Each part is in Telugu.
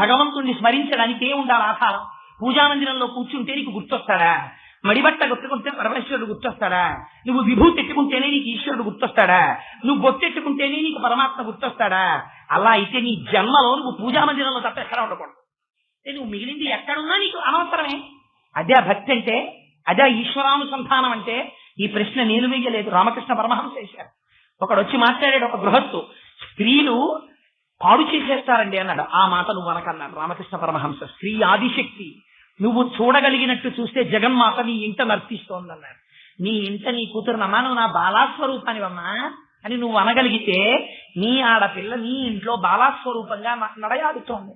భగవంతుణ్ణి స్మరించడానికి ఏం ఉండాలి ఆధారం? పూజామందిరంలో కూర్చుంటే నీకు గుర్తొస్తాడా? మడిబట్ట కొట్టుకుంటే పరమేశ్వరుడు గుర్తొస్తాడా? నువ్వు విభూతి ఎట్టుకుంటేనే నీకు ఈశ్వరుడు గుర్తొస్తాడా? నువ్వు బొట్టెట్టుకుంటేనే నీకు పరమాత్మ గుర్తొస్తాడా? అలా అయితే నీ జన్మలో నువ్వు పూజామందిరంలో తప్ప ఎక్కడ ఉండకూడదు. నువ్వు మిగిలింది ఎక్కడున్నా నీకు అనవసరమే. అదే భక్తి అంటే, అదే ఈశ్వరానుసంధానం అంటే. ఈ ప్రశ్న నేను వేయలేదు, రామకృష్ణ పరమహంస చేశారు. ఒకడు వచ్చి మాట్లాడాడు, ఒక గృహస్థు, స్త్రీలు పాడు చేసేస్తారండి అన్నాడు. ఆ మాట నువ్వు అనకన్నాడు రామకృష్ణ పరమహంస. స్త్రీ ఆదిశక్తి, నువ్వు చూడగలిగినట్టు చూస్తే జగన్మాత నీ ఇంట నర్తిస్తోందన్నాడు. నీ ఇంట నీ కూతురునమ్మా, నువ్వు నా బాలాస్వరూపానివమ్మా అని నువ్వు అనగలిగితే నీ ఆడపిల్ల నీ ఇంట్లో బాలాస్వరూపంగా నడయాడుతోంది.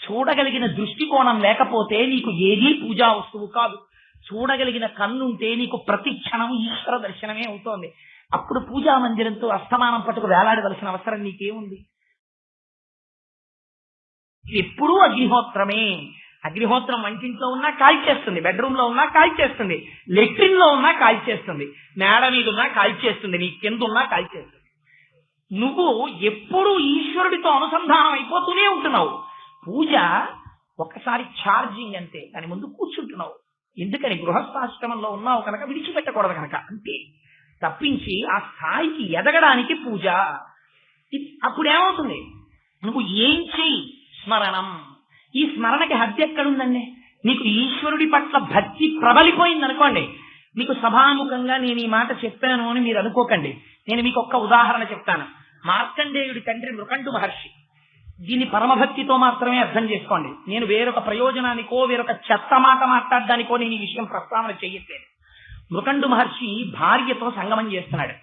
చూడగలిగిన దృష్టికోణం లేకపోతే నీకు ఏదీ పూజా వస్తువు కాదు. చూడగలిగిన కన్నుంటే నీకు ప్రతి క్షణం ఈశ్వర దర్శనమే అవుతోంది. అప్పుడు పూజా మందిరంతో అస్తమానం పట్టుకు వేలాడవలసిన అవసరం నీకేముంది? ఎప్పుడూ అగ్నిహోత్రమే. అగ్నిహోత్రం వంటింట్లో ఉన్నా కాల్చేస్తుంది, బెడ్రూమ్ లో ఉన్నా కాల్చేస్తుంది, లెట్రిన్ లో ఉన్నా కాల్చేస్తుంది, మేడ మీద ఉన్నా కాల్చేస్తుంది, నీ కింద ఉన్నా కాల్చేస్తుంది. నువ్వు ఎప్పుడూ ఈశ్వరుడితో అనుసంధానం అయిపోతూనే ఉంటున్నావు. పూజ ఒకసారి ఛార్జింగ్ అంతే, దాని ముందు కూర్చుంటున్నావు. ఎందుకని? గృహస్థాశ్రమంలో ఉన్నావు కనుక విడిచిపెట్టకూడదు కనుక, అంతే. తప్పించి ఆ స్థాయికి ఎదగడానికి పూజ. అప్పుడేమవుతుంది? నువ్వు ఏం చెయ్యి? స్మరణం. ఈ స్మరణకి హద్దు ఎక్కడుందండి? నీకు ఈశ్వరుడి పట్ల భక్తి ప్రబలిపోయింది అనుకోండి. మీకు సభాముఖంగా నేను ఈ మాట చెప్పాను అని మీరు అనుకోకండి. నేను మీకు ఒక్క ఉదాహరణ చెప్తాను. మార్కండేయుడి తండ్రి మృకండు మహర్షి. దీన్ని పరమభక్తితో మాత్రమే అర్థం చేసుకోండి. నేను వేరొక ప్రయోజనానికో వేరొక చెత్త మాట మాట్లాడడానికో నేను ఈ విషయం ప్రస్తావన చెయ్యట్లేదు. మృకండు మహర్షి భార్యతో సంగమం చేస్తున్నాడు.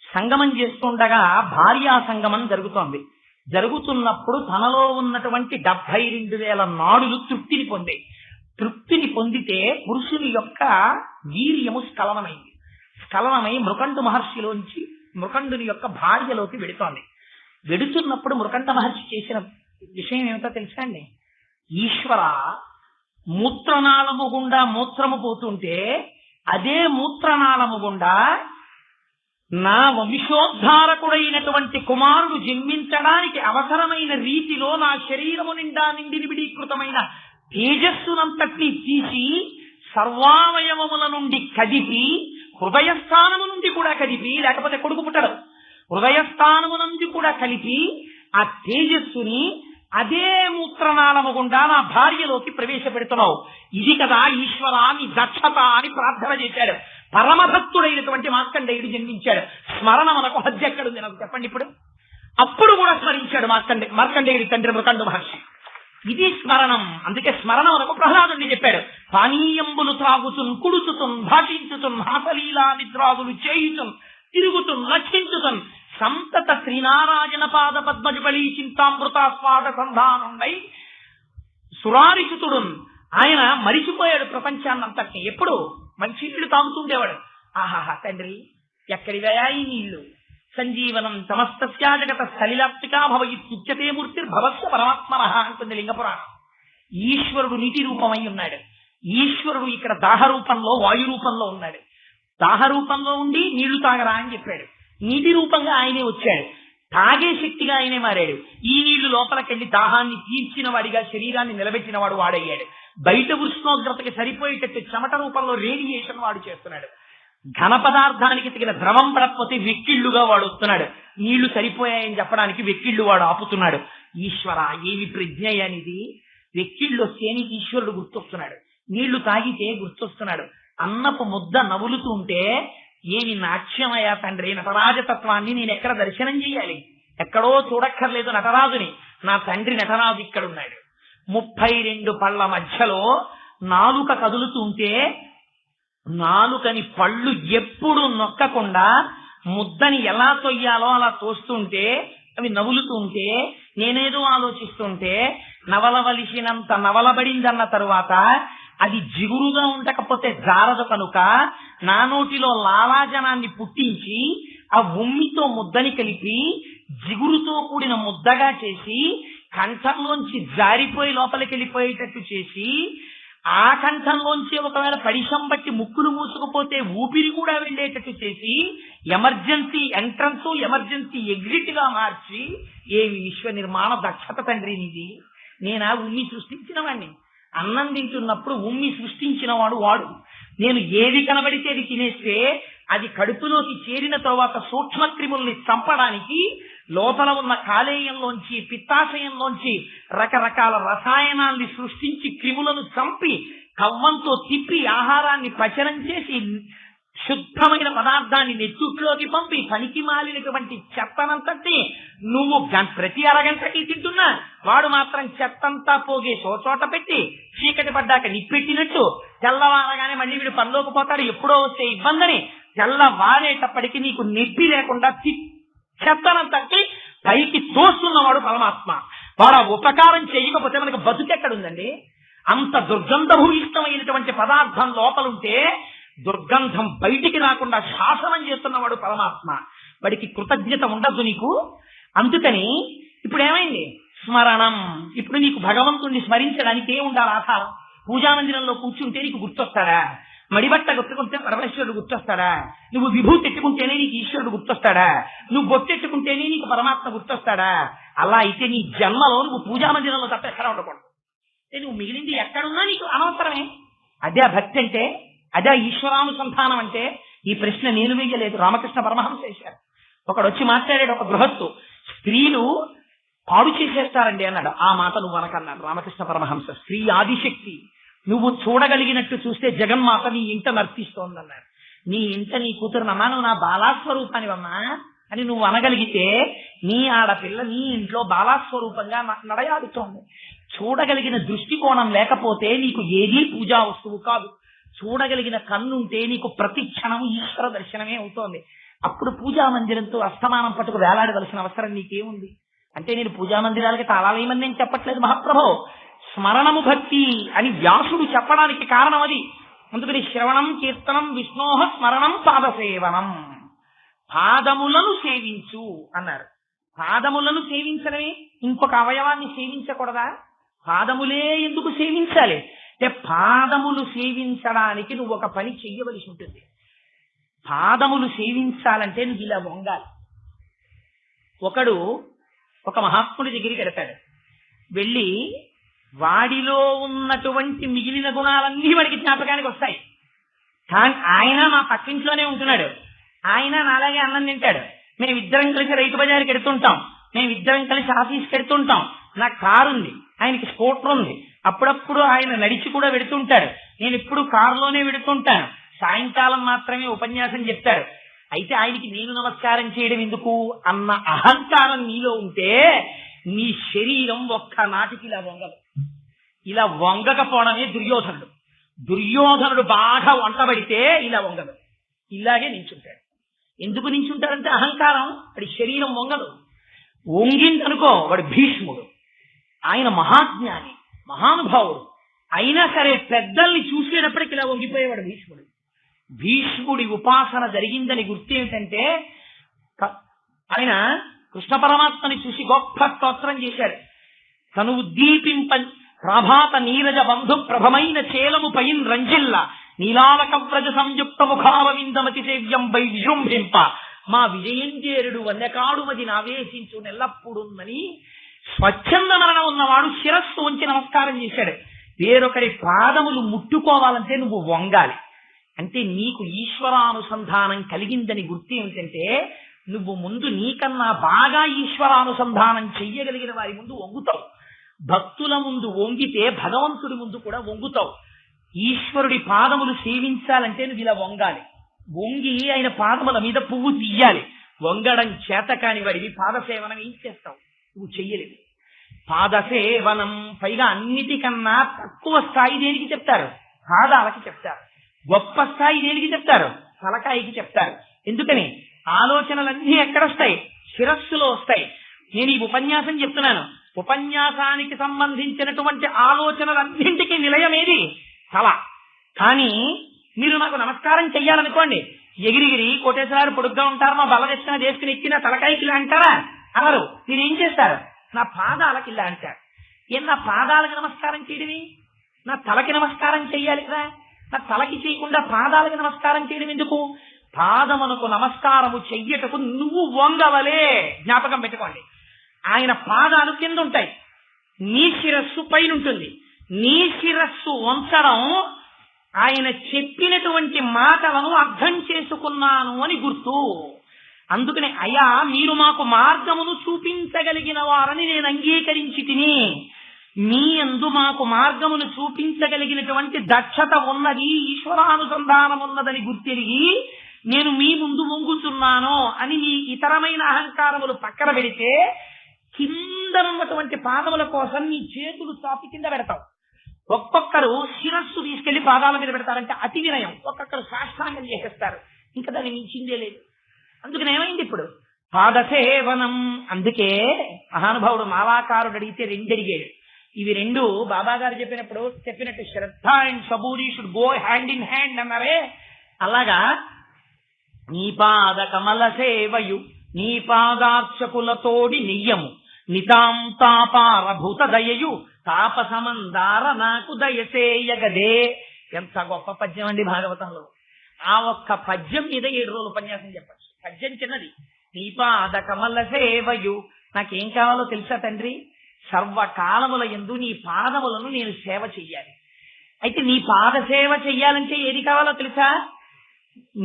సంగమం చేస్తుండగా భార్యా సంగమం జరుగుతోంది. జరుగుతున్నప్పుడు తనలో ఉన్నటువంటి 72,000 నాడులు తృప్తిని పొందాయి. తృప్తిని పొందితే పురుషుని యొక్క వీర్యము స్ఖలనమైంది. స్ఖలనమై మృకండు మహర్షిలోంచి మృకండుని యొక్క భార్యలోకి వెడుతోంది. వెడుతున్నప్పుడు మృకండ మహర్షి చేసిన విషయం ఏమిటో తెలుసా అండి? ఈశ్వర, మూత్రనాళము గుండా మూత్రము పోతుంటే అదే మూత్రనాళము గుండా నా వంశోద్ధారకుడైనటువంటి కుమారుడు జన్మించడానికి అవసరమైన రీతిలో నా శరీరము నిండా నిండివిడీకృతమైన తేజస్సునంతటినీ తీసి సర్వావయవముల నుండి కదిపి, హృదయస్థానము నుండి కూడా కదిపి, లేకపోతే కొడుకు పుట్టడు, హృదయస్థానము నుండి కూడా కలిపి ఆ తేజస్సుని అదే మూత్రనాళము గుండా నా భార్యలోకి ప్రవేశపెడుతున్నావు. ఇది కదా ఈశ్వరాన్ని దక్షత అని ప్రార్థన చేశాడు. పరమభక్తుడైనటువంటి మార్కండేయుడు జన్మించాడు. స్మరణ మనకు హద్దు ఎక్కడుంది నాకు చెప్పండి ఇప్పుడు? అప్పుడు కూడా స్మరించాడు మార్కండేయుడి తండ్రి మృకండు మహర్షి. ఇది స్మరణం. అందుకే స్మరణ మనకు ప్రహ్లాదుని చెప్పాడు. పానీయంబులు త్రాగుతున్, కుడుతుతున్, భాషించుతున్, హాసలీలా నిద్రాదులు చేయుతున్, తిరుగుతున్, లక్షించుతున్, సంతత శ్రీనారాయణ పాద పద్మజబలి చింతామృతాస్వాద సంధానుండై సురారిచుతుడున్. ఆయన మరిచిపోయాడు ప్రపంచాన్నంతటినీ. ఎప్పుడు మంచి నీళ్లు తాగుతుండేవాడు. ఆహాహా తండ్రి, ఎక్కడివయా ఈ నీళ్లు? సంజీవనం సమస్తస్యా జగత సలిలాప్తికా భవయిత్యుచ్యతే మూర్తిర్భవస్య పరమాత్మనః అంటుంది లింగపురాణం. ఈశ్వరుడు నీటి రూపమై ఉన్నాడు. ఈశ్వరుడు ఇక్కడ దాహ రూపంలో, వాయు రూపంలో ఉన్నాడు. దాహ రూపంలో ఉండి నీళ్లు తాగరా అని చెప్పాడు. నీటి రూపంగా ఆయనే వచ్చాడు. తాగే శక్తిగా ఆయనే మారాడు. ఈ నీళ్లు లోపలికెళ్లి దాహాన్ని తీర్చిన వాడిగా శరీరాన్ని నిలబెట్టిన వాడు వాడయ్యాడు. బయట ఉష్ణోగ్రతకి సరిపోయేటట్టు చెమట రూపంలో రేడియేషన్ వాడు చేస్తున్నాడు. ఘన పదార్థానికి తగిన ద్రవం పడకపోతే వెక్కిళ్లుగా వాడు వస్తున్నాడు. నీళ్లు సరిపోయాయని చెప్పడానికి వెక్కిళ్లు వాడు ఆపుతున్నాడు. ఈశ్వర, ఏమి ప్రజ్ఞ అనేది! వెక్కిళ్ళు వస్తే నీకు ఈశ్వరుడు గుర్తొస్తున్నాడు. నీళ్లు తాగితే గుర్తొస్తున్నాడు. అన్నపు ముద్ద నవ్వులుతూ ఉంటే ఏమి నాట్యమయ్యా తండ్రి! నటరాజతత్వాన్ని నేను ఎక్కడ దర్శనం చెయ్యాలి? ఎక్కడో చూడక్కర్లేదు నటరాజుని. నా తండ్రి నటరాజు ఇక్కడున్నాడు. 32 పళ్ళ మధ్యలో నాలుక కదులుతుంటే నాలుకని పళ్ళు ఎప్పుడు నొక్కకుండా ముద్దని ఎలా తొయ్యాలో అలా తోస్తుంటే అవి నవ్వులుతుంటే నేనేదో ఆలోచిస్తుంటే నవలవలిసినంత నవలబడిందన్న తరువాత అది జిగురుగా ఉండకపోతే జారదు కనుక నా నోటిలో లాలాజనాన్ని పుట్టించి ఆ ఉమ్మితో ముద్దని కలిపి జిగురుతో కూడిన ముద్దగా చేసి కంఠంలోంచి జారిపోయి లోపలికి వెళ్ళిపోయేటట్టు చేసి ఆ కంఠంలోంచి ఒకవేళ పరిశం బట్టి ముక్కులు మూసుకుపోతే ఊపిరి కూడా వెళ్ళేటట్టు చేసి ఎమర్జెన్సీ ఎంట్రన్స్, ఎమర్జెన్సీ ఎగ్జిట్ గా మార్చి ఏమి విశ్వ నిర్మాణ దక్షత తండ్రి నీది! నేనా ఉమ్మి సృష్టించిన వాడిని. అన్నం తింటున్నప్పుడు ఉమ్మి సృష్టించిన వాడు వాడు. నేను ఏది కనబడితే అది తినేస్తే అది కడుపులోకి చేరిన తర్వాత సూక్ష్మక్రిముల్ని చంపడానికి లోపల ఉన్న కాలేయంలోంచి పిత్తాశయంలోంచి రకరకాల రసాయనాల్ని సృష్టించి క్రిములను చంపి కవ్వంతో తిప్పి ఆహారాన్ని పచనం చేసి శుద్ధమైన పదార్థాన్ని నెత్తుట్లోకి పంపి పనికి మాలినటువంటి చెత్తనంతటి నువ్వు ప్రతి అరగంటకి తింటున్నా వాడు మాత్రం చెత్తంతా పోగే చోట పెట్టి చీకటి పడ్డాక నిప్పెట్టినట్టు తెల్లవారగానే మళ్ళీ వీడు పనిలోకి పోతాడు, ఎప్పుడో వచ్చే ఇబ్బందని తెల్లవారేటప్పటికి నీకు నెప్పి లేకుండా చెత్తనంతటి పైకి తోస్తున్నవాడు పరమాత్మ. వాడు ఆ ఉపకారం చేయకపోతే మనకు బతుకెక్కడుందండి? అంత దుర్గంధభూయిష్టమైనటువంటి పదార్థం లోపలుంటే దుర్గంధం బయటికి రాకుండా శాసనం చేస్తున్నవాడు పరమాత్మ. వాడికి కృతజ్ఞత ఉండద్దు నీకు. అందుకని ఇప్పుడు ఏమైంది? స్మరణం. ఇప్పుడు నీకు భగవంతుణ్ణి స్మరించడానికి ఏ ఉండాలి ఆధారం? పూజామందిరంలో కూర్చుంటే నీకు గుర్తొస్తాడా? మడిబట్ట గుర్తుకుంటే పరమేశ్వరుడు గుర్తొస్తాడా? నువ్వు విభూతి ఎట్టుకుంటేనే నీకు ఈశ్వరుడు గుర్తొస్తాడా? నువ్వు బొట్టెట్టుకుంటేనే నీకు పరమాత్మ గుర్తొస్తాడా? అలా అయితే నీ జన్మలో నువ్వు పూజామందిరంలో తప్ప ఎక్కడ ఉండకూడదు. నువ్వు మిగిలింది ఎక్కడున్నా నీకు అనవసరమే. అదే భక్తి అంటే, అదే ఈశ్వరానుసంధానం అంటే. ఈ ప్రశ్న నేను వేయలేదు, రామకృష్ణ పరమహంస చేశారు. ఒకడు వచ్చి మాట్లాడాడు, ఒక గృహస్థు, స్త్రీలు పాడు చేసేస్తారండి అన్నాడు. ఆ మాట నువ్వు అనకన్నాడు రామకృష్ణ పరమహంస. స్త్రీ ఆదిశక్తి, నువ్వు చూడగలిగినట్టు చూస్తే జగన్మాత నీ ఇంట నర్తిస్తోందన్నాడు. నీ ఇంట నీ కూతురునమ్మా, నువ్వు నా బాలాస్వరూపానివమ్మా అని నువ్వు అనగలిగితే నీ ఆడపిల్ల నీ ఇంట్లో బాలాస్వరూపంగా నడయాడుతోంది. చూడగలిగిన దృష్టికోణం లేకపోతే నీకు ఏదీ పూజా వస్తువు కాదు. చూడగలిగిన కన్నుంటే నీకు ప్రతి క్షణం ఈశ్వర దర్శనమే అవుతోంది. అప్పుడు పూజా మందిరంతో అస్తమానం పట్టుకు వేలాడవలసిన అవసరం నీకేముంది? అంటే నేను పూజా మందిరాలకి తాళాలేమని నేను చెప్పట్లేదు మహాప్రభో. స్మరణము భక్తి అని వ్యాసుడు చెప్పడానికి కారణం అది. అందుకని శ్రవణం కీర్తనం విష్ణోహ స్మరణం పాదసేవనం. పాదములను సేవించు అన్నారు. పాదములను సేవించడమే, ఇంకొక అవయవాన్ని సేవించకూడదా? పాదములే ఎందుకు సేవించాలి అంటే, పాదములు సేవించడానికి నువ్వు ఒక పని చెయ్యవలసి ఉంటుంది. పాదములు సేవించాలంటే నువ్వు ఇలా వంగాలి. ఒకడు ఒక మహాత్ముడి దగ్గరికి వెళ్తాడు. వెళ్ళి వాడిలో ఉన్నటువంటి మిగిలిన గుణాలన్నీ వాడికి జ్ఞాపకానికి వస్తాయి. కానీ ఆయన మా పక్కింట్లోనే ఉంటున్నాడు, ఆయన నాలాగే అన్నం తింటాడు, మేమిద్దరం కలిసి రైతు బజార్కి ఎడుతుంటాం, మేమిద్దరం కలిసి ఆఫీస్కి ఎడుతుంటాం, నా కారు ఉంది, ఆయనకి స్కూటర్ ఉంది, అప్పుడప్పుడు ఆయన నడిచి కూడా వెడుతుంటాడు, నేను ఇప్పుడు కారులోనే వెడుతుంటాను, సాయంకాలం మాత్రమే ఉపన్యాసం చెప్తాడు. అయితే ఆయనకి నేను నమస్కారం చేయడం ఎందుకు అన్న అహంకారం నీలో ఉంటే నీ శరీరం ఒక్క నాటికి ఇలా వంగదు. ఇలా వంగకపోవడమే దుర్యోధనుడు. దుర్యోధనుడు బాగా వంటబడితే ఇలా వంగదు, ఇలాగే నించుంటాడు. ఎందుకు నించుంటాడంటే అహంకారం, వాడి శరీరం వంగదు. వంగిందనుకో వాడు భీష్ముడు, ఆయన మహాజ్ఞాని మహానుభావుడు, అయినా సరే పెద్దల్ని చూసేటప్పటికి ఇలా వంగిపోయేవాడు భీష్ముడు. భీష్ముడి ఉపాసన జరిగిందని గుర్తేమిటంటే, ఆయన కృష్ణ పరమాత్మని చూసి గొప్ప స్తోత్రం చేశాడు. తను ఉద్దీపింప ప్రభాత నీరజ బంధు ప్రభమైన చేలము పైన్ రంజిల్ల నీలాలక వ్రజ సంయుక్త ముఖారవిందమతి సేవ్యం వై విజృంభింప మా విజయంజేరుడు వన్యకాడుమది నావేశించు నెల్లప్పుడుందని స్వచ్ఛంద మరణం ఉన్నవాడు శిరస్సు ఉంచి నమస్కారం చేశాడు. వేరొకరి పాదములు ముట్టుకోవాలంటే నువ్వు వంగాలి. అంటే నీకు ఈశ్వరానుసంధానం కలిగిందని గుర్తు ఏమిటంటే, నువ్వు ముందు నీకన్నా బాగా ఈశ్వరానుసంధానం చెయ్యగలిగిన వారి ముందు వంగుతావు. భక్తుల ముందు వంగితే భగవంతుడి ముందు కూడా వంగుతావు. ఈశ్వరుడి పాదములు సేవించాలంటే నువ్వు ఇలా వంగాలి. వంగి ఆయన పాదముల మీద పువ్వు తీయాలి. వంగడం చేత కాని వాడివి పాదసేవనం ఏం చేస్తావు? నువ్వు చెయ్యలేదు. పాదసేవనం పైగా అన్నిటికన్నా తక్కువ స్థాయి దేనికి చెప్తారు? పాదాలకి చెప్తారు. గొప్ప స్థాయి దేనికి చెప్తారు? తలకాయికి చెప్తారు. ఎందుకని? ఆలోచనలన్నీ ఎక్కడొస్తాయి? శిరస్సులో వస్తాయి. నేను ఈ ఉపన్యాసం చెప్తున్నాను, ఉపన్యాసానికి సంబంధించినటువంటి ఆలోచనలన్నింటికి నిలయమేది? తల. కానీ మీరు నాకు నమస్కారం చెయ్యాలనుకోండి, ఎగిరిగిరి కోటేశ్వరారు పొడుగ్గా ఉంటారు, మా బల దక్షిణ చేసుకుని ఎక్కిన తలకాయకి ఇలా అంటారా? అనరు. మీరేం చేస్తారు? నా పాదాలకి ఇలా అంటారు. నా పాదాలకు నమస్కారం చేయడమే, నా తలకి నమస్కారం చెయ్యాలి కదా. నా తలకి చేయకుండా పాదాలకు నమస్కారం చేయడం ఎందుకు? పాదమునకు నమస్కారము చెయ్యటకు నువ్వు వంగవలే. జ్ఞాపకం పెట్టుకోండి. ఆయన పాదాలు కింద ఉంటాయి, నీ శిరస్సు పైన ఉంటుంది. నీ శిరస్సు వంచడం ఆయన చెప్పినటువంటి మాటలను అర్థం చేసుకున్నాను అని గుర్తు. అందుకని అయ్యా మీరు మాకు మార్గమును చూపించగలిగిన వారని నేను అంగీకరించి తిని, మీ యందు మాకు మార్గమును చూపించగలిగినటువంటి దక్షత ఉన్నది, ఈశ్వరానుసంధానం ఉన్నదని గుర్తిరిగి నేను మీ ముందు వంగుతున్నాను అని మీ ఇతరమైన అహంకారములు పక్కన పెడితే కిందనున్నటువంటి పాదముల కోసం నీ చేతులు చాపి కింద పెడతావు. ఒక్కొక్కరు శిరస్సు తీసుకెళ్లి పాదాల మీద పెడతారంటే అతి వినయం. ఒక్కొక్కరు సాష్టాంగం చేసేస్తారు. ఇంకా దాన్ని మించిందే లేదు. అందుకని ఏమైంది ఇప్పుడు పాదసేవనం. అందుకే మహానుభావుడు మాలాకారుడు అడిగితే 2 అడిగాడు. ఇవి 2 బాబా గారు చెప్పినట్టు shraddha and saburi should go hand in hand అన్నారే, అలాగా నీ పాద కమల సేవయు నీ పాదార్చకులతోడి నియ్యము నితాంతాపారభూత దయయు తాపసమందార నాకు దయసేయగదే. ఎంత గొప్ప పద్యం అండి భాగవతంలో. ఆ ఒక్క పద్యం మీద 7 రోజులు ఉపన్యాసం చెప్పచ్చు. పద్యం చిన్నది. నీ పాద కమల సేవయు, నాకేం కావాలో తెలుసా తండ్రి? సర్వకాలముల యందు నీ పాదములను నేను సేవ చెయ్యాలి. అయితే నీ పాద సేవ చెయ్యాలంటే ఏది కావాలో తెలుసా?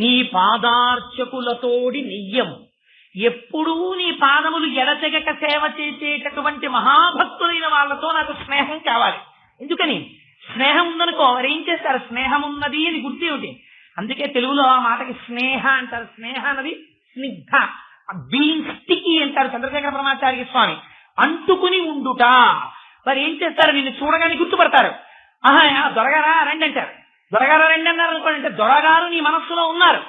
నీ పాదార్చకులతోడి నియ్యం. ఎప్పుడూ నీ పాదములు ఎడతెగక సేవ చేసేటటువంటి మహాభక్తులైన వాళ్ళతో నాకు స్నేహం కావాలి. ఎందుకని? స్నేహం ఉందనుకో వారేం చేస్తారు? స్నేహం ఉన్నది అని గుర్తేమిటి? అందుకే తెలుగులో ఆ మాటకి స్నేహ అంటారు. స్నేహ అన్నది స్నిగ్ధ, బీయింగ్ స్టికీ అంటారు చంద్రశేఖర బ్రహ్మాచార్య స్వామి. అంటుకుని ఉండుట. వారు ఏం చేస్తారు? నిన్ను చూడగానే గుర్తుపడతారు. ఆహా దొరగారా రండి అంటారు. దొరగారా రండి అన్నారు అనుకోండి, అంటే దొరగారు నీ మనస్సులో ఉన్నారు,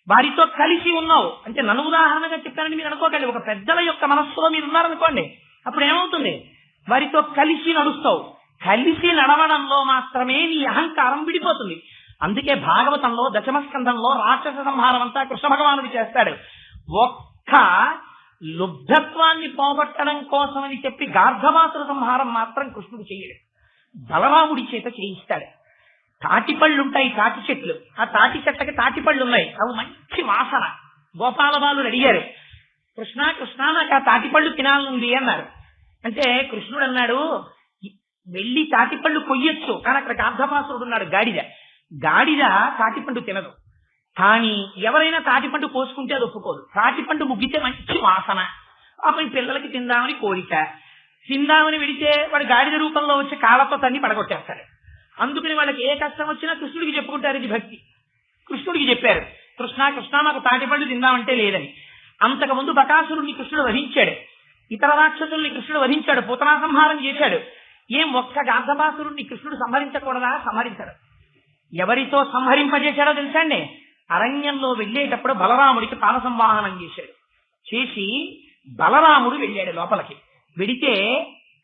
వారితో కలిసి ఉన్నావు అంటే. నన్ను ఉదాహరణగా చెప్పానని మీరు అనుకోకండి. ఒక పెద్దల యొక్క మనస్సులో మీరు ఉన్నారనుకోండి, అప్పుడు ఏమవుతుంది? వారితో కలిసి నడుస్తావు. కలిసి నడవడంలో మాత్రమే నీ అహంకారం విడిపోతుంది. అందుకే భాగవతంలో దశమ స్కంధంలో రాక్షస సంహారం అంతా కృష్ణ భగవానుడు చేస్తాడు. ఒక్క లుబ్ధత్వాన్ని పోగొట్టడం కోసమని చెప్పి గార్ధవాసుల సంహారం మాత్రం కృష్ణుడు చెయ్యడు, బలరాముడి చేత చేయిస్తాడు. తాటిపళ్ళుంటాయి, తాటి చెట్లు. ఆ తాటి చెట్లకి తాటిపళ్ళు ఉన్నాయి, అవి మంచి వాసన. గోపాలబాలు అడిగారు, కృష్ణ కృష్ణ నాకు ఆ తాటిపళ్ళు తినాలనుంది అన్నారు. అంటే కృష్ణుడు అన్నాడు, వెళ్ళి తాటిపళ్ళు కొయ్యొచ్చు, కానీ అక్కడ గార్ధవాసుడు ఉన్నాడు గాడిద. గాడిద తాటిపండు తినదు, కానీ ఎవరైనా తాటిపండు కోసుకుంటే అది ఒప్పుకోదు. తాటిపండు ముగ్గితే మంచి వాసన, ఆపై పిల్లలకి తిందామని కోరిక. తిందామని వెడితే వాడు గాడిద రూపంలో వచ్చి కాళ్ళతో తన్ని పడగొట్టేస్తాడు. అందుకని వాళ్ళకి ఏ కష్టం వచ్చినా కృష్ణుడికి చెప్పుకుంటారు, ఇది భక్తి. కృష్ణుడికి చెప్పారు, కృష్ణ కృష్ణ నాకు తాటిపండు తిందామంటే లేదని. అంతకుముందు బకాసురుణ్ణి కృష్ణుడు వధించాడు, ఇతర రాక్షసుల్ని కృష్ణుడు వధించాడు, పూతనా సంహారం చేశాడు. ఏం ఒక్క గార్ధబాసురుణ్ణి కృష్ణుడు సంహరించకూడదా? సంహరించాడు. ఎవరితో సంహరింపజేశాడో తెలుసా అండి? అరణ్యంలో వెళ్ళేటప్పుడు బలరాముడికి పాద సంవాహనం చేశాడు. చేసి బలరాముడు వెళ్ళాడు లోపలికి. వెడితే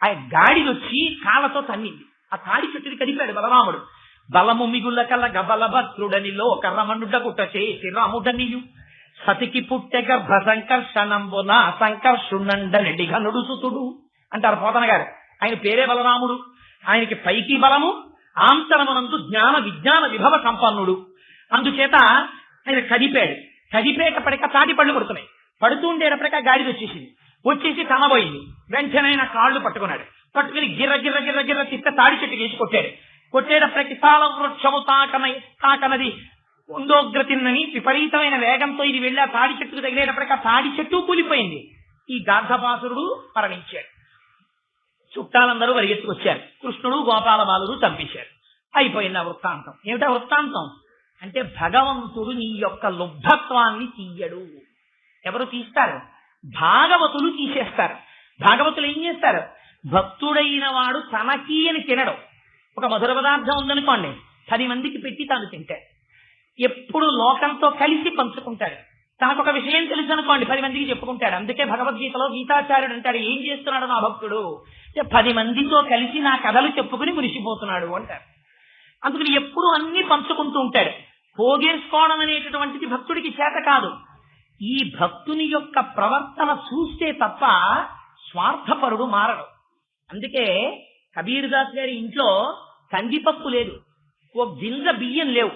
ఆ గాడిదొచ్చి కాళ్ళతో తన్నింది. ఆ తాడి చెట్టుని కదిపాడు బలరాముడు. బలము మిగుల కల గబలభద్రుడనిలో కర్రమనుడ కుట్ట చేసి రాముడనియు సతికి పుట్టె గర్భ సంకర్షణంబున సంకర్షుణండనడి ఘనుడు సుతుడు అంటారు పోతన గారు. ఆయన పేరే బలరాముడు. ఆయనకి పైకి బలము, ఆంతరమునందు జ్ఞాన విజ్ఞాన విభవ సంపన్నుడు. అందుచేత ఆయన కదిపాడు. కదిపేటప్పటిక తాటి పళ్ళు పడుతున్నాయి. పడుతూ ఉండేటప్పటిక గాడిద వచ్చేసి తనబోయింది. వెంటనే ఆయన కాళ్ళు పట్టుకున్నాడు. పట్టుకుని గిర్ర గిర్ర గిర్ర గిర్ర తిప్ప తాడి చెట్టు వేసి కొట్టాడు. కొట్టేటప్పటికి తాళం వృక్షము తాకనది ఉందోగ్రతిన్నని విపరీతమైన వేగంతో ఇది వెళ్ళి ఆ తాడి చెట్టుకు తగిలేటప్పటికి ఆ తాడి చెట్టు కూలిపోయింది. ఈ గార్ధపాసురుడు మరణించాడు. చుట్టాలందరూ పరిగెత్తుకొచ్చారు. కృష్ణుడు గోపాల బాలుడు చంపేశారు. అయిపోయింది ఆ వృత్తాంతం. ఏమిటా వృత్తాంతం అంటే, భగవంతుడు నీ యొక్క లుబ్ధత్వాన్ని తీయడు. ఎవరు తీస్తారు? భాగవతులు తీసేస్తారు. భాగవతులు ఏం చేస్తారు? భక్తుడైన వాడు తనకి అని తినడం. ఒక మధుర పదార్థం ఉందనుకోండి, 10 మందికి పెట్టి తాను తింటాడు. ఎప్పుడు లోకంతో కలిసి పంచుకుంటాడు. తనకు ఒక విషయం తెలుసు అనుకోండి, 10 మందికి చెప్పుకుంటాడు. అందుకే భగవద్గీతలో గీతాచార్యుడు అంటాడు, ఏం చేస్తున్నాడు నా భక్తుడు? 10 మందితో కలిసి నా కథలు చెప్పుకుని మురిసిపోతున్నాడు అంటారు. అందుకని ఎప్పుడు అన్ని పంచుకుంటూ ఉంటాడు. పోగేసుకోవడం అనేటటువంటిది భక్తుడికి చేత కాదు. ఈ భక్తుని యొక్క ప్రవర్తన చూస్తే తప్ప స్వార్థపరుడు మారడు. అందుకే కబీర్ దాస్ గారి ఇంట్లో కందిపప్పు లేదు, ఓ గింజ బియ్యం లేవు.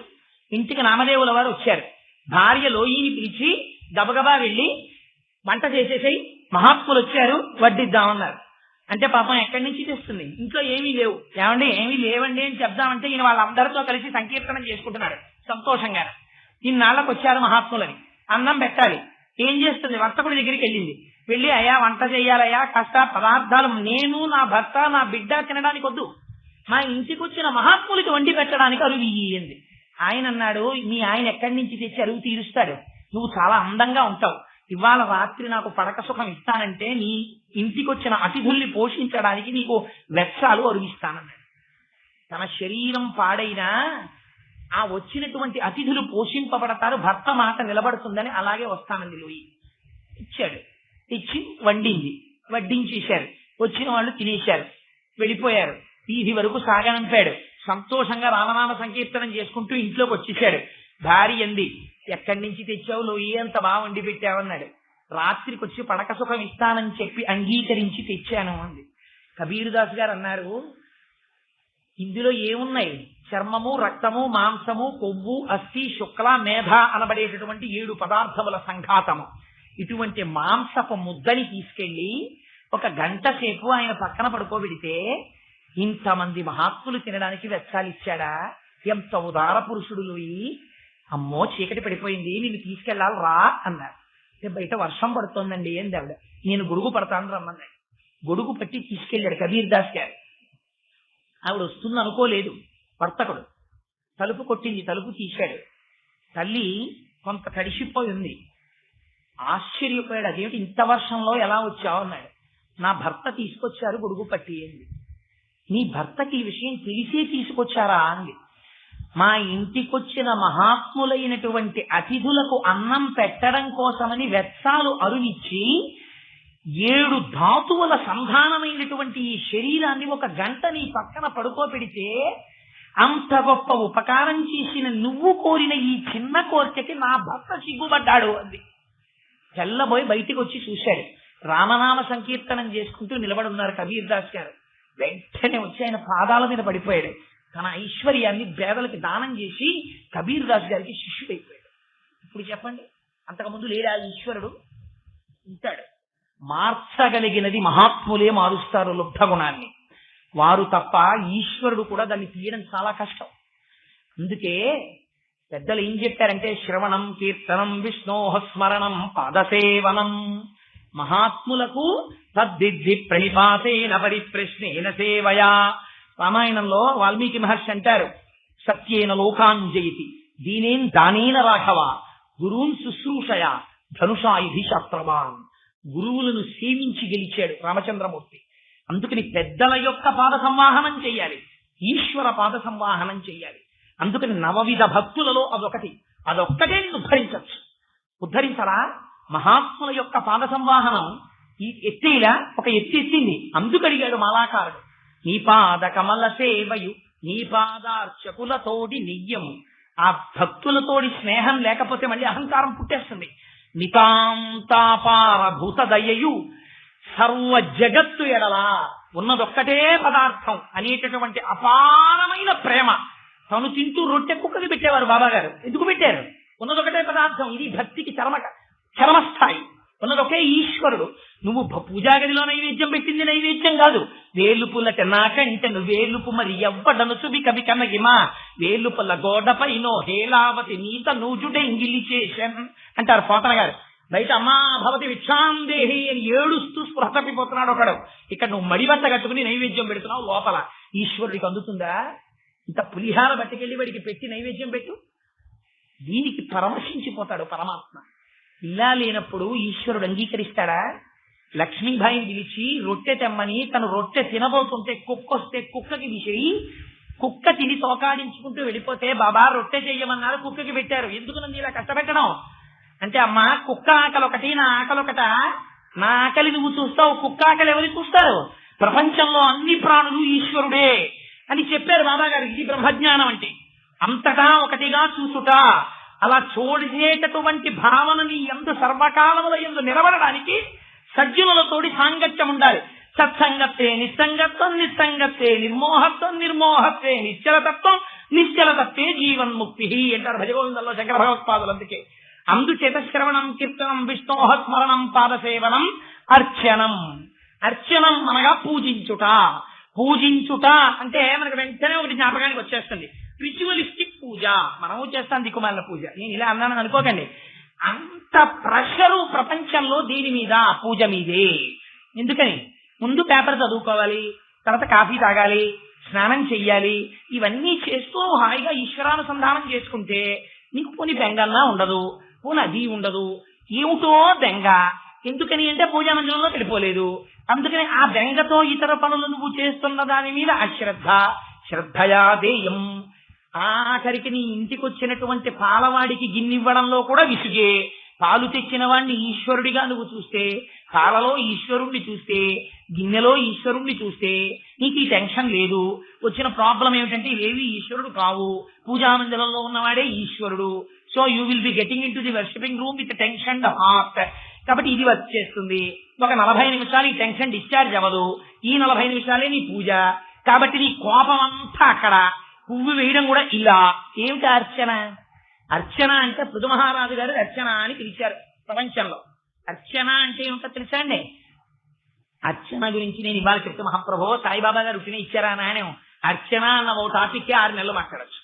ఇంటికి నామదేవుల వారు వచ్చారు. భార్య లోయిని పిలిచి గబగబా వెళ్ళి వంట చేసేసాయి, మహాత్ములు వచ్చారు వడ్డిద్దామన్నారు. అంటే పాపం ఎక్కడి నుంచి తెస్తుంది, ఇంట్లో ఏమీ లేవు. ఏమండి ఏమీ లేవండి అని చెప్దామంటే ఈయన వాళ్ళందరితో కలిసి సంకీర్తనం చేసుకుంటున్నాడు సంతోషంగా. ఇన్నాళ్ళకు వచ్చారు మహాత్ములని, అన్నం పెట్టాలి. ఏం చేస్తుంది, వర్తకుడి దగ్గరికి వెళ్ళింది. వెళ్ళి అయ్యా వంట చెయ్యాలయ్యా, కాస్త పదార్థాలు నేను నా భర్త నా బిడ్డ తినడానికి వద్దు, మా ఇంటికి వచ్చిన మహాత్ములకి వండి పెట్టడానికి అరువు ఇయ్యింది. ఆయన అన్నాడు, మీ ఆయన ఎక్కడి నుంచి తెచ్చి అరువు తీరుస్తాడు, నువ్వు చాలా అందంగా ఉంటావు, ఇవాళ రాత్రి నాకు పడక సుఖం ఇస్తానంటే నీ ఇంటికి వచ్చిన అతిథుల్ని పోషించడానికి నీకు వెచ్చాలు అరువిస్తానన్నాడు. తన శరీరం పాడైనా ఆ వచ్చినటువంటి అతిథులు పోషింపబడతారు, భర్త మాట నిలబడుతుందని అలాగే వస్తానంది లోయి. ఇచ్చాడు, ఇచ్చి వండింది, వడ్డించేశారు. వచ్చిన వాళ్ళు తినేశారు, వెళ్ళిపోయారు. వీధి వరకు సాగనంపాడు. సంతోషంగా రామనామ సంకీర్తనం చేసుకుంటూ ఇంట్లోకి వచ్చేసాడు. భార్య అంది, ఎక్కడి నుంచి తెచ్చావు లోయి, అంత బాగా వండి పెట్టావన్నాడు. రాత్రికి వచ్చి పడక సుఖం ఇస్తానని చెప్పి అంగీకరించి తెచ్చాను అంది. కబీర్దాస్ గారు అన్నారు, ఇందులో ఏమున్నాయి, చర్మము రక్తము మాంసము కొవ్వు అస్థి శుక్ల మేధ అనబడేటటువంటి 7 పదార్థముల సంఘాతము. ఇటువంటి మాంసపు ముద్దని తీసుకెళ్లి 1 గంట సేపు ఆయన పక్కన పడుకోబెడితే ఇంతమంది మహాత్ములు తినడానికి వెచ్చాలిచ్చాడా, ఎంత ఉదార పురుషుడు లోయి. అమ్మో చీకటి పడిపోయింది, నిన్ను తీసుకెళ్లాలి రా అన్నారు. బయట వర్షం పడుతోందండి అని ఆవిడ, నేను గొడుగు పడతాను రమ్మన్నాడు. గొడుగు పట్టి తీసుకెళ్లాడు కబీర్దాస్ గారు. ఆవిడ వస్తుంది అనుకోలేదు. వర్తకుడు తలుపు కొట్టింది, తలుపు తీశాడు. తల్లి కొంత తడిసిపోయి ఉంది. ఆశ్చర్యపోయాడు, అదేమిటి ఇంత వర్షంలో ఎలా వచ్చావు అన్నాడు. నా భర్త తీసుకొచ్చారు గొడుగు పట్టి అంది. నీ భర్తకి ఈ విషయం తెలిసే తీసుకొచ్చారా అంది. మా ఇంటికొచ్చిన మహాత్ములైనటువంటి అతిథులకు అన్నం పెట్టడం కోసమని వెచ్చాలు అరువిచ్చి 7 ధాతువుల సంధానమైనటువంటి ఈ శరీరాన్ని 1 గంట నీ పక్కన పడుకోబెడితే అంత గొప్ప ఉపకారం చేసిన నువ్వు కోరిన ఈ చిన్న కోరికకి నా భర్త సిగ్గుపడ్డాడు అంది. తెల్లబోయి బయటికి వచ్చి చూశాడు. రామనామ సంకీర్తనం చేసుకుంటూ నిలబడున్నారు కబీర్దాస్ గారు. వెంటనే వచ్చి ఆయన పాదాల మీద పడిపోయాడు. తన ఐశ్వర్యాన్ని పేదలకి దానం చేసి కబీర్దాస్ గారికి శిష్యుడైపోయాడు. ఇప్పుడు చెప్పండి, అంతకుముందు లేడా ఈశ్వరుడు? ఉంటాడు. మార్చగలిగినది మహాత్ములే మారుస్తారు లుబ్ధ గుణాన్ని, వారు తప్ప ఈశ్వరుడు కూడా దాన్ని తీయడం చాలా కష్టం. అందుకే పెద్దలు ఏం చెప్పారంటే, శ్రవణం కీర్తనం విష్ణోః స్మరణం పాదసేవనం. మహాత్ములకు తద్దిద్ధి ప్రణిపాతేన పరిప్రశ్నేన సేవయా. రామాయణంలో వాల్మీకి మహర్షి అంటారు, సత్యేన లోకాంజయతి దీనేన్ దానేన రాఘవ గురూన్ శుశ్రూషయ ధనుషాయుధి శాస్త్రవాన్. గురువులను సేవించి గెలిచాడు రామచంద్రమూర్తి. అందుకని పెద్దల యొక్క పాద సంవాహనం చెయ్యాలి, ఈశ్వర పాద సంవాహనం చెయ్యాలి. అందుకని 9 భక్తులలో అదొక్కటే ఉద్ధరించచ్చు. ఉద్ధరించరా? మహాత్ముల యొక్క పాద సంవాహనం ఈ ఎత్తేలా ఒక ఎత్తింది. అందుకడిగాడు మాలాకారుడు, నీ పాద కమల సేవయు నీ పాదార్చకులతోడి నియ్యము. ఆ భక్తులతోడి స్నేహం లేకపోతే మళ్ళీ అహంకారం పుట్టేస్తుంది. నితాంతాపార భూత దయయు సర్వ జగత్తు ఎడలా ఉన్నదొక్కటే పదార్థం అనేటటువంటి అపారమైన ప్రేమ. తను తింటూ రొట్టె కుక్కకి పెట్టేవారు బాబాగారు. ఎందుకు పెట్టారు? ఉన్నదొకటే పదార్థం. ఇది భక్తికి చరమస్థాయి. ఉన్నదొకే ఈశ్వరుడు. నువ్వు పూజా గదిలో నైవేద్యం పెట్టింది నైవేద్యం కాదు. వేలుపులట నాకంటెను వేలుపు మరి ఎవ్వడను సుబి కవి కనగిమా వేలుపుల గోడపైనో హేలావతి నీత నూజుడే ఇంగిలి చేశాను అంటారు పోతన గారు. బయట అమ్మా భవతి విక్షాందేహి అని ఏడుస్తూ స్పృహ తప్పిపోతున్నాడు ఒకడు. ఇక్కడ నువ్వు మడిబట్ట కట్టుకుని నైవేద్యం పెడుతున్నావు, లోపల ఈశ్వరుడికి అందుతుందా? ఇంత పులిహార బట్టికెళ్ళి వాడికి పెట్టి నైవేద్యం పెట్టు. దీనికి పరమశించిపోతాడు పరమాత్మ. ఇలా లేనప్పుడు ఈశ్వరుడు అంగీకరిస్తాడా? లక్ష్మీబాయిని పిలిచి రొట్టె తెమ్మని, తను రొట్టె తినబోతుంటే కుక్కొస్తే కుక్కకి విసిరి కుక్క తిని తోకాడించుకుంటూ వెళ్ళిపోతే, బాబా రొట్టె చెయ్యమన్నారు, కుక్కకి పెట్టారు, ఎందుకు నన్ను ఇలా కష్టపెట్టడం అంటే, అమ్మా కుక్క ఆకలి ఒకటి, నా ఆకలి ఒకట. నా ఆకలి నువ్వు చూస్తావు, కుక్క ఆకలి ఎవరు చూస్తారు? ప్రపంచంలో అన్ని ప్రాణులు ఈశ్వరుడే అని చెప్పారు బాబాగారు. ఇది బ్రహ్మజ్ఞానం అంటే, అంతటా ఒకటిగా చూసుట. అలా చూడేటటువంటి భావనని ఎందు సర్వకాలముల ఎందు నిలబడడానికి సజ్జనులతోటి సాంగత్యం ఉండాలి. సత్సంగత్వే నిస్సంగత్వం, నిస్సంగత్వే నిర్మోహత్వం, నిర్మోహత్వే నిశ్చలతత్వం, నిశ్చలతత్వే జీవన్ముక్తి అంటారు భజగోవిందంలో శంకర భగవత్పాదులు. అందుచేత శ్రవణం కీర్తనం విష్ణోః స్మరణం పాదసేవనం అర్చనం. అర్చనం అనగా పూజించుట. పూజించుట అంటే మనకు వెంటనే ఒకటి జ్ఞాపకానికి వచ్చేస్తుంది, రిచువలిస్టిక్ పూజ. మనము చేస్తాం దిక్కుమాలిన పూజ. నేను ఇలా అన్నానని అనుకోకండి, అంత ప్రెషరు ప్రపంచంలో దీని మీద, పూజ మీదే. ఎందుకని? ముందు పేపర్ చదువుకోవాలి, తర్వాత కాఫీ తాగాలి, స్నానం చెయ్యాలి. ఇవన్నీ చేస్తూ హాయిగా ఈశ్వరానుసంధానం చేసుకుంటే నీకు పోని బెంగన్నా ఉండదు, పోని అది ఉండదు. ఏమిటో బెంగ. ఎందుకని అంటే పూజా మందిరంలో వెళ్ళిపోలేదు. అందుకని ఆ బెంగతో ఇతర పనులు నువ్వు చేస్తున్న దాని మీద అశ్రద్ధ. శ్రద్ధయా దేయం. ఆఖరికి నీ ఇంటికి వచ్చినటువంటి పాలవాడికి గిన్నెవ్వడంలో కూడా విసుగే. పాలు తెచ్చిన వాడిని ఈశ్వరుడిగా నువ్వు చూస్తే, పాలలో ఈశ్వరుణ్ణి చూస్తే, గిన్నెలో ఈశ్వరుణ్ణి చూస్తే నీకు ఈ టెన్షన్ లేదు. వచ్చిన ప్రాబ్లం ఏమిటంటే ఇవేవి ఈశ్వరుడు కావు, పూజా మందిరంలో ఉన్నవాడే ఈశ్వరుడు. So you will be getting in to the worshipping room with tension heart. కాబట్టి ఇది వర్క్ చేస్తుంది. ఒక 40 నిమిషాలు ఈ టెన్షన్ డిశ్చార్జ్ అవ్వదు. ఈ 40 నిమిషాలే నీ పూజ. కాబట్టి నీ కోపం అంతా అక్కడ. పువ్వు వేయడం కూడా ఇలా. ఏమిటి అర్చన? అర్చన అంటే పృథు మహారాజు గారు అర్చన అని పిలిచారు ప్రపంచంలో. అర్చన అంటే ఏమిటో తెలుసా అండి? అర్చన గురించి నేను ఇవాళ చెప్తే, మహాప్రభో సాయిబాబా గారు రుచిన ఇచ్చారా నాయన? అర్చన అన్న ఓ టాపిక్కే 6 నెలలు మాట్లాడచ్చు.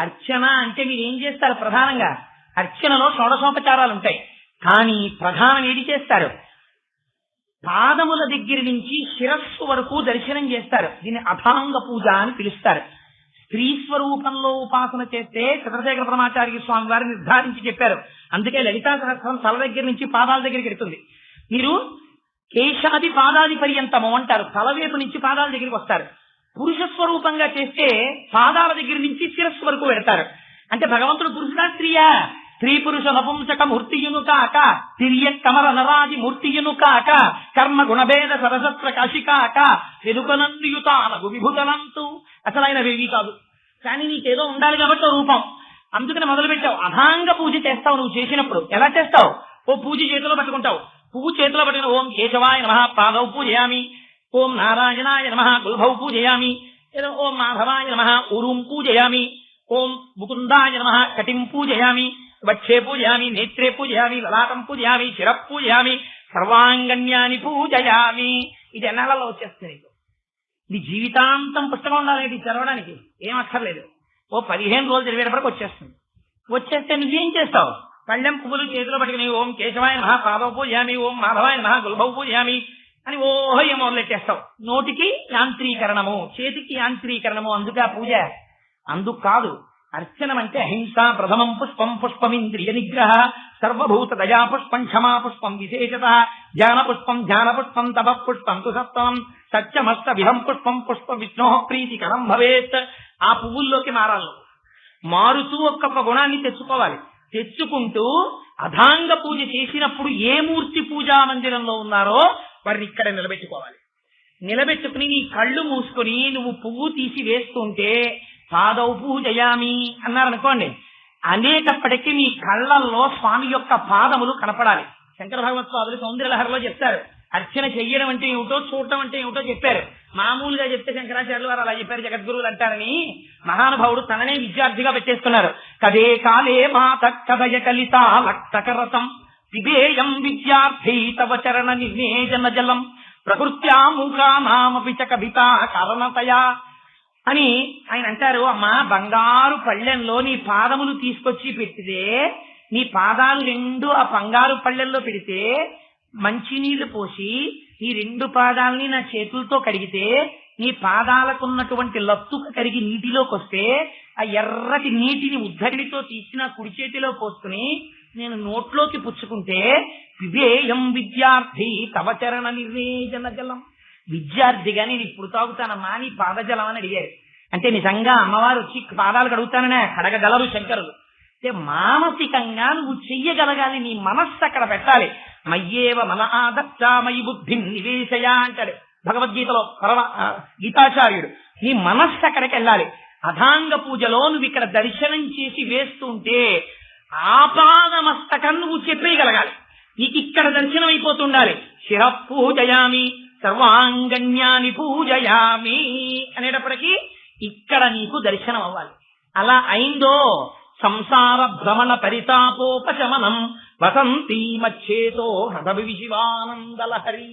అర్చన అంటే మీరు ఏం చేస్తారు? ప్రధానంగా అర్చనలో షోడశోపచారాలు ఉంటాయి, కానీ ప్రధానం ఏది చేస్తారు? పాదముల దగ్గర నుంచి శిరస్సు వరకు దర్శనం చేస్తారు. దీన్ని అథాంగ పూజ అని పిలుస్తారు. స్త్రీ స్వరూపంలో ఉపాసన చేస్తే చంద్రశేఖర పరమాచార్య స్వామి వారు నిర్ధారించి చెప్పారు. అందుకే లలితా సహస్రం తల దగ్గర నుంచి పాదాల దగ్గరికి వెడుతుంది. మీరు కేశాది పాదాది పర్యంతము అంటారు, తలవేపు నుంచి పాదాల దగ్గరికి వస్తారు. పురుష స్వరూపంగా చేస్తే పాదాల దగ్గర నుంచి శిరస్సు వరకు పెడతారు. అంటే భగవంతుడు పురుషుడా స్త్రీయా? స్త్రీ పురుష నపుంసక మూర్తియును కాక, తిరియ కమల నరాది మూర్తియును కాక, కర్మ గుణభేద సరసత్ర కాశికాక, వెనుకనందుయుతానగు విభుతనంతు. అసలు ఆయన వేవి కాదు, కానీ నీకేదో ఉండాలి కాబట్టి రూపం. అందుకని మొదలు పెట్టావు. అథాంగ పూజ చేస్తావు. నువ్వు చేసినప్పుడు ఎలా చేస్తావు? ఓ పూజ చేతిలో పట్టుకుంటావు. పువ్వు చేతిలో పట్టుకుని ఓం కేశవాయ నమః పాదౌ పూజయామి, ఓం నారాయణాయ నమః గుల్భౌ పూజయామి, ఓం మాధవాయ నమః ఊరుం పూజయామి, ఓం ముకుందాయ నమః కటిం పూజయామి, వక్షే పూజయామి, నేత్రే పూజయామి, లలాటం పూజయామి, శిర పూజయామి, సర్వాంగన్యాని పూజయామి. ఇది ఎన్నాళ్ళలో వచ్చేస్తుంది. ఇది జీవితాంతం పుస్తకం ఉండాలి. ఇది చదవడానికి ఏం అక్కర్లేదు. ఓ 15 రోజులు చదివేటప్పటికి వచ్చేస్తుంది. వచ్చేస్తే నువ్వేం చేస్తావు? పళ్ళెం పువ్వులు చేతిలో పట్టుకుని ఓం కేశవాయ నమః పాదౌ పూజయామి, ఓం మాధవాయ నమః గుల్భౌ పూజయామి అని ఓహయ్య మొదలెట్టేస్తావు. నోటికి యాంత్రీకరణము, చేతికి యాంత్రీకరణము. అందుకే ఆ పూజ. అందుకు కాదు. అర్చనం అంటే అహింస ప్రథమం పుష్పం, పుష్పమింద్రియ నిగ్రహ, సర్వభూత దయా పుష్పం, క్షమా పుష్పం విశేషత, జ్ఞాన పుష్పం, ధ్యాన పుష్పం, తప పుష్పం తు సప్తమం, సత్యమస్త విధం పుష్పం, పుష్ప విష్ణో ప్రీతికరం భవేత్. ఆ పువ్వుల్లోకి మారాలి. మారుతూ ఒక్కొక్క గుణాన్ని తెచ్చుకోవాలి. తెచ్చుకుంటూ అథాంగ పూజ చేసినప్పుడు ఏ మూర్తి పూజా మందిరంలో ఉన్నారో వారిని ఇక్కడ నిలబెట్టుకోవాలి. నిలబెట్టుకుని నీ కళ్ళు మూసుకొని నువ్వు పువ్వు తీసి వేస్తుంటే పాదౌ పూజయామి అన్నారనుకోండి, అనేటప్పటికీ మీ కళ్ళల్లో స్వామి యొక్క పాదములు కనపడాలి. శంకర భగవత్పాదులు సౌందర్యలహరిలో చెప్తారు, అర్చన చెయ్యడం అంటే ఏమిటో, చూడటం అంటే ఏమిటో చెప్పారు. మామూలుగా చెప్తే శంకరాచార్యులు వారు అలా చెప్పారు, జగద్గురువులు అంటారని. మహానుభావుడు తననే విద్యార్థిగా పెట్టేస్తున్నారు. కదే కాలే మాత కదయ కలిత లక్తకరతం పిబేయం విద్యార్థి తవ చరణ నిర్వేజన జలం ప్రకృత్యా మూకానామపి చ కవిత కారణతయా అని ఆయన అంటారు. అమ్మా, బంగారు పళ్ళెంలో నీ పాదములు తీసుకొచ్చి పెట్టితే, నీ పాదాలు 2 ఆ బంగారు పళ్ళెంలో పెడితే, మంచినీళ్లు పోసి ఈ 2 పాదాలని నా చేతులతో కడిగితే, నీ పాదాలకున్నటువంటి లత్తుక కరిగి నీటిలోకి వస్తే, ఆ ఎర్రటి నీటిని ఉద్ధరితో తీసిన కుడి చేతిలో పోసుకుని నేను నోట్లోకి పుచ్చుకుంటే, వివేయం విద్యార్థి తవ చరణ నిర్వేజన జలం. విద్యార్థిగా నేను ఇప్పుడు తాగుతానమ్మా నీ పాదజలం అని అడిగారు. అంటే నిజంగా అమ్మవారు వచ్చి పాదాలు కడుగుతాననే కడగగలరు శంకరులు. అంటే మానసికంగా నువ్వు చెయ్యగలగాలి. నీ మనస్సు అక్కడ పెట్టాలి. మయ్యేవ మన ఆదర్శా మయి బుద్ధి నివేశయ అంటాడు భగవద్గీతలో గీతాచార్యుడు. నీ మనస్సు అక్కడికి వెళ్ళాలి. అథాంగ పూజలో నువ్వు ఇక్కడ దర్శనం చేసి వేస్తుంటే ఆపాదమస్తకం నువ్వు చెప్పేయగలగాలి. నీకు ఇక్కడ దర్శనం అయిపోతుండాలి. శిర పూజయామి, సర్వాంగన్యాని పూజయామి అనేటప్పటికీ ఇక్కడ నీకు దర్శనం అవ్వాలి. అలా అయిందో సంసార భ్రమణ పరితాపోపశమనం వసంతీ మచ్చేతో హృదవి శివానందలహరి.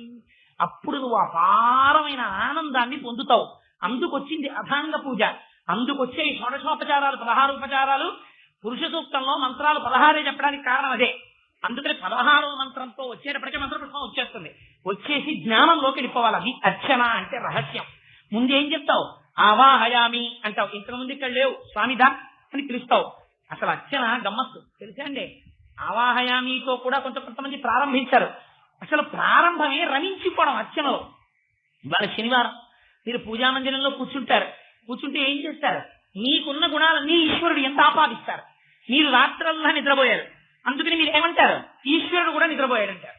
అప్పుడు నువ్వు అపారమైన ఆనందాన్ని పొందుతావు. అందుకొచ్చింది అథాంగ పూజ. అందుకొచ్చే ఈ షోడశోపచారాలు 16 ఉపచారాలు. పురుష సూక్తంలో మంత్రాలు 16 చెప్పడానికి కారణం అదే. అందుకని 16వ మంత్రంతో వచ్చేటప్పటికే మంత్రపుష్పం వచ్చేస్తుంది. వచ్చేసి జ్ఞానంలోకి వెళ్ళిపోవాలి. అది అర్చన అంటే రహస్యం. ముందేం చెప్తావు? ఆవాహయామి అంటావు. ఇంతకుముందు ఇక్కడ లేవు, స్వామిదా అని పిలుస్తావు. అసలు అర్చన గమ్మత్తు తెలుసా అండి. ఆవాహయామితో కూడా కొంతమంది ప్రారంభించారు. అసలు ప్రారంభమే రమించిపోవడం అర్చనలో. ఇవాళ శనివారం మీరు పూజా మందిరంలో కూర్చుంటే ఏం చేస్తారు? మీకున్న గుణాలన్నీ ఈశ్వరుడు ఎంత ఆపాదిస్తారు. మీరు రాత్రల్లా నిద్రపోయారు, అందుకని మీరు ఏమంటారు? ఈశ్వరుడు కూడా నిద్రపోయాడంటారు.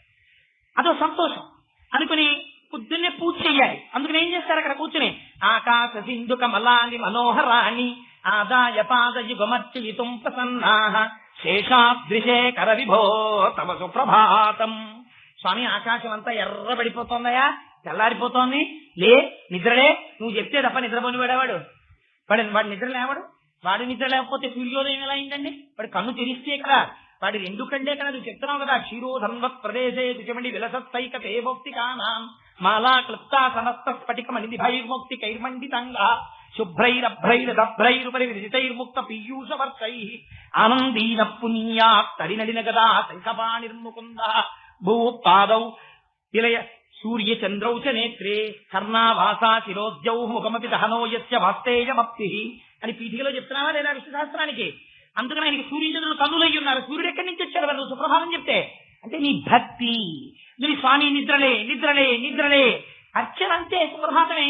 అదో సంతోషం అనుకుని పొద్దున్నే పూజ చెయ్యాలి. అందుకని ఏం చేస్తారు? అక్కడ కూర్చుని ఆకాశ సింధు కమలాని మనోహరాణి ఆదాయ పాదయుగమర్చయితుం ప్రసన్నాః శేషాద్రిశేఖర విభో తమ సుప్రభాతం. స్వామి ఆకాశం అంతా ఎర్రబడిపోతుందయా, తెల్లారిపోతోంది, లే నిద్రలే. నువ్వు చెప్తే తప్ప నిద్రపోని వాడేవాడు వాడు నిద్ర లేవాడు. వాడు నిద్ర లేకపోతే సూర్యోదయం ఎలా అయిందండి? వాడు కన్ను తెరిస్తే కదా, వాడి 2 కళ్ళే కదా. నువ్వు చెప్తున్నావు కదా, క్షీరోధన్వత్ ప్రదేశే దుచమణి విలసత్తైకతే భౌక్తికానాం మాలా క్లుప్తా సమస్త స్ఫటికమణి భైర్ముక్తి కైర్మండితంగా శుభ్రైరభ్రైరదభ్రైరుపరి విదితైర్ముక్త పీయూషవర్షై ఆనందీన పుణ్యా తడినడిన గదా శంఖపాణిర్ముకుంద భూపాదౌ విలయ సూర్యచంద్రౌ చ నేత్రే కర్ణావాసా శిరోద్యౌ ముఖమపి దహనో యస్య వాస్తేయమప్తి అని పీఠికలో చెప్తున్నావా లేదా విష్ణుశాస్త్రానికి? అందుకని ఆయనకి సూర్యచంద్రులు కన్నులయ్యి ఉన్నారు. సూర్యుడు ఎక్కడి నుంచి వచ్చాడు? నువ్వు సుప్రభాతం చెప్తే అంటే నీ భక్తి. నువ్వు స్వామి నిద్రలే నిద్రలే నిద్రలే. అర్చన అంతే సుప్రభాతమే.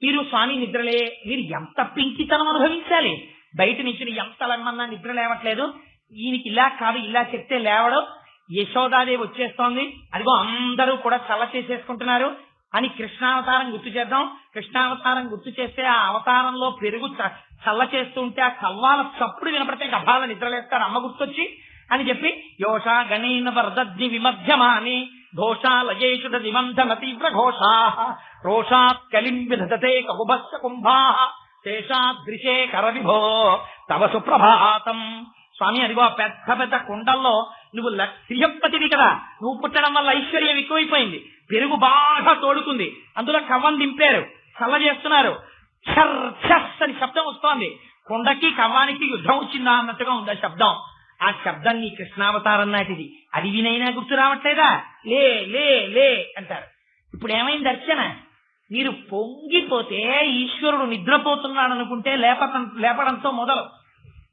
మీరు స్వామి నిద్రలే, మీరు ఎంత పింకితనం అనుభవించాలి. బయట నుంచి ఎంత లమ్మన్నా నిద్ర లేవట్లేదు. ఈయనకి ఇలా కాదు, ఇలా చెప్తే లేవడం. యశోదాదేవి వచ్చేస్తోంది, అదిగో అందరూ కూడా చల్ల చేసేసుకుంటున్నారు అని కృష్ణావతారం గుర్తు చేద్దాం. కృష్ణావతారం గుర్తు చేస్తే ఆ అవతారంలో పెరుగు చల్ల చేస్తూ ఉంటే ఆ కవ్వాల చప్పుడు వినపడితే గభాల నిద్రలేస్తారు అమ్మ గుర్తొచ్చి అని చెప్పి యోషా గణేన వరదగ్ని విమధ్యమాని ఘోషాలయేషు దిమంధన తీవ్ర ఘోషా రోషాత్ కలిం విధతే కకుభస్స కుంభా శేషాదృశే కరవిభో తవ సుప్రభాతం. స్వామి అదిగో పెద్ద పెద్ద కుండల్లో నువ్వు శ్రీహపతివి కదా, నువ్వు పుట్టడం వల్ల ఐశ్వర్యం ఎక్కువైపోయింది. పెరుగు బాగా తోడుకుంది, అందులో కవ్వం దింపారు, చల్ల చేస్తున్నారు. ఛర్ ఛస్ అని శబ్దం వస్తోంది. కుండకి కవ్వానికి యుద్ధం వచ్చిందా అన్నట్టుగా ఉంది ఆ శబ్దం. ఆ శబ్దం నీ కృష్ణావతారం నాటిది. అది వినైనా గుర్తు రావట్లేదా? లే లే లే అంటారు. ఇప్పుడు ఏమైంది అర్చన? మీరు పొంగిపోతే ఈశ్వరుడు నిద్రపోతున్నాడు అనుకుంటే లేపడంతో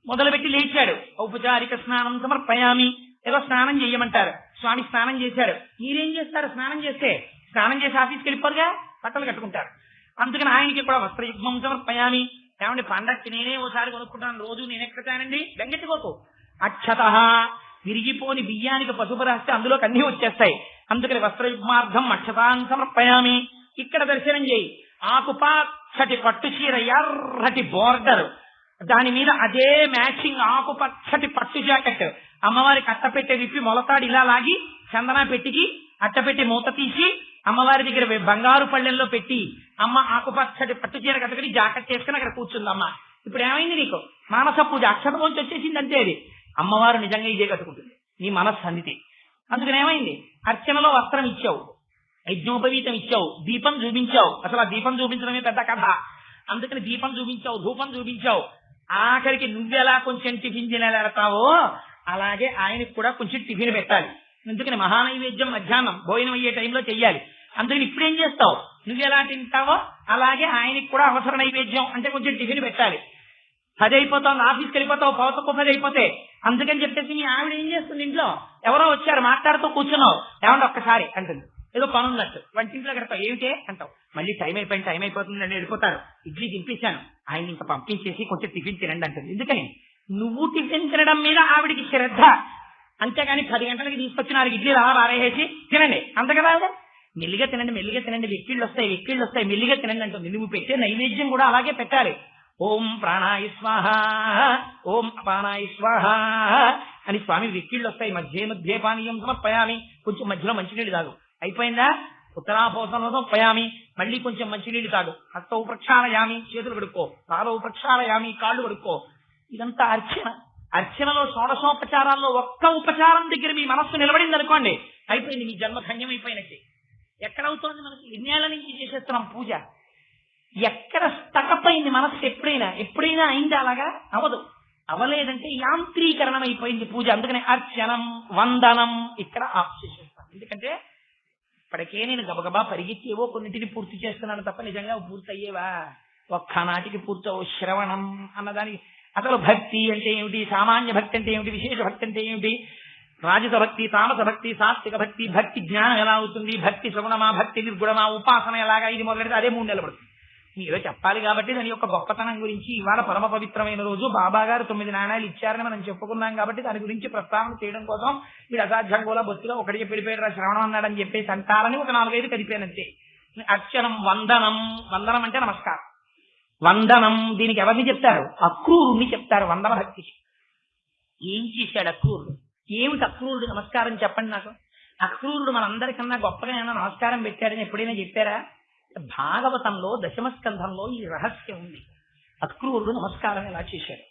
మొదలుపెట్టి లేచాడు. ఔపచారిక స్నానం సమర్పయామి, ఏదో స్నానం చెయ్యమంటారు. స్వామి స్నానం చేశారు. మీరేం చేస్తారు? స్నానం చేసి ఆఫీస్కి వెళ్ళిపోరుగా, బట్టలు కట్టుకుంటారు. అందుకని ఆయనకి కూడా వస్త్రయుగ్మం సమర్పయామి. ఏమండి పండక్కి నేనే ఓసారి కొనుక్కుంటాను, రోజు నేను ఎక్కతానండి, బెంగెట్టుకోకు. అక్షత విరిగిపోని బియ్యానికి పసుపు రాస్తే అందులో అన్నీ వచ్చేస్తాయి. అందుకని వస్త్రయుగ్మార్థం అక్షతాన్ సమర్పయామి. ఇక్కడ దర్శనం చేయి. ఆకుపచ్చటి పట్టు చీర, ఎర్రటి బోర్డర్, దాని మీద అదే మ్యాచింగ్ ఆకుపచ్చటి పట్టు జాకెట్. అమ్మవారికి అట్టపెట్టె విప్పి మొలతాడు ఇలా లాగి చందన పెట్టికి అట్టపెట్టి మూత తీసి అమ్మవారి దగ్గర బంగారు పళ్ళెంలో పెట్టి అమ్మ ఆకుపచ్చటి పట్టు చీర కట్టుకుని జాకెట్ చేసుకుని అక్కడ కూర్చుందమ్మ. ఇప్పుడు ఏమైంది? నీకు మానస పూజ అక్షతలోంచి వచ్చేసింది అంతే. అది అమ్మవారు నిజంగా ఇదే కట్టుకుంటుంది, నీ మనస్సు అందితే. అందుకని ఏమైంది? అర్చనలో వస్త్రం ఇచ్చావు, యజ్ఞోపవీతం ఇచ్చావు, దీపం చూపించావు. అసలు ఆ దీపం చూపించడమే పెద్ద కథ. అందుకని దీపం చూపించావు, ధూపం చూపించావు. ఆఖరికి నువ్వెలా కొంచెం టిఫిన్ తినేలాడతావో అలాగే ఆయనకు కూడా కొంచెం టిఫిన్ పెట్టాలి. అందుకని మహానైవేద్యం మధ్యాహ్నం భోజనం అయ్యే టైంలో చెయ్యాలి. అందుకని ఇప్పుడేం చేస్తావు? నువ్వెలా తింటావో అలాగే ఆయనకి కూడా అవసర నైవేద్యం అంటే కొంచెం టిఫిన్ పెట్టాలి. 10 అయిపోతావు, ఆఫీస్కి వెళ్ళిపోతావు, 10 అయిపోతే. అందుకని చెప్పేసి మీ ఆవిడ ఏం చేస్తుంది? ఇంట్లో ఎవరో వచ్చారు మాట్లాడుతూ కూర్చున్నావు, ఏమంటే ఒక్కసారి అంటుంది, ఏదో పనున్నట్టు. వంటింట్లో కడతావు, ఏమిటే అంటావు. మళ్ళీ టైం అయిపోతుంది అని వెళ్ళిపోతారు. ఇడ్లీ తినిపించాను, ఆయన ఇంకా పంపించేసి కొంచెం టిఫిన్ తినండి అంటుంది. ఎందుకని? నువ్వు టిఫిన్ తినడం మీద ఆవిడికి శ్రద్ధ. అంతేగాని 10 గంటలకి తీసుకొచ్చి 4 ఇడ్లీలు అలా వారేసి తినండి అంత కదా. మెల్లిగా తినండి, వెక్కిళ్ళు వస్తాయి, మెల్లిగా తినండి అంటుంది. నువ్వు పెట్టే నైవేద్యం కూడా అలాగే పెట్టాలి. ఓం ప్రాణాయ స్వాహ, ఓం అపానాయ స్వాహ అని స్వామి వెక్కిళ్ళు వస్తాయి. మధ్య పానీయం సమర్పయామి, కొంచెం మధ్యలో మంచినీళ్ళు తాగు. అయిపోయిందా? ఉత్తరాపోసనం సమర్పయామి, మళ్ళీ కొంచెం మంచినీళ్ళు తాగు. హస్తౌ ప్రక్షాళయామి, చేతులు కడుక్కో. పాదౌ ప్రక్షాళయామి, కాళ్ళు కడుక్కో. ఇదంతా అర్చన. అర్చనలో షోడశోపచారాల్లో ఒక్క ఉపచారం దగ్గర మీ మనస్సు నిలబడింది అనుకోండి, అయిపోయింది, మీ జన్మ ధన్యమైపోయినట్టే. ఎక్కడవుతోంది మనకి? ఎన్నేళ్ల నుంచి చేసేస్తున్నాం పూజ. ఎక్కడ స్టకప్ అయింది మనస్సు? ఎప్పుడైనా అయింది అలాగా? అవదు. అవలేదంటే యాంత్రీకరణం అయిపోయింది పూజ. అందుకని అర్చనం, వందనం ఇక్కడ ఆఫ్ చేసేస్తాను. ఎందుకంటే ఇప్పటికే నేను గబగబా పరిగెత్తి ఏవో కొన్నింటిని పూర్తి చేస్తున్నాను తప్ప నిజంగా పూర్తి అయ్యేవా? ఒక్కనాటికి పూర్తవు. శ్రవణం అన్నదానికి అసలు భక్తి అంటే ఏమిటి, సామాన్య భక్తి అంటే ఏమిటి, విశేష భక్తి అంటే ఏమిటి, రాజస భక్తి, తామస భక్తి, సాత్విక భక్తి, భక్తి జ్ఞానం ఎలా అవుతుంది, భక్తి శ్రవణమా, భక్తి నిర్గుణమా, ఉపాసన ఎలాగా, ఇది మొదలెడితే అదే 3 నెలలు పడుతుంది. మీరే చెప్పాలి కాబట్టి దాని యొక్క గొప్పతనం గురించి ఇవాళ పరమ పవిత్రమైన రోజు బాబా గారు 9 నాణాలు ఇచ్చారని మనం చెప్పుకున్నాం కాబట్టి దాని గురించి ప్రస్తావన చేయడం కోసం మీరు అసాధ్యం కూడా బొత్తిగా ఒకటి పెడిపోయారు శ్రవణం అన్నాడని చెప్పేసి అంటారని ఒక 4-5 కదిపోయినంతే. అర్చనం, వందనం. వందనం అంటే నమస్కారం. వందనం దీనికి ఎవరిని చెప్తారు? అక్రూరుణ్ణి చెప్తారు వందన భక్తికి. ఏం చేశాడు అక్రూరుడు? ఏమిటి అక్రూరుడు నమస్కారం చెప్పండి నాకు. అక్రూరుడు మనందరికన్నా గొప్పగా ఏమైనా నమస్కారం పెట్టాడని ఎప్పుడైనా చెప్పారా? భాగవతంలో 10వ స్కంధంలో ఈ రహస్యం ఉంది. అక్రూరుడు నమస్కారం ఎలా చేశాడు?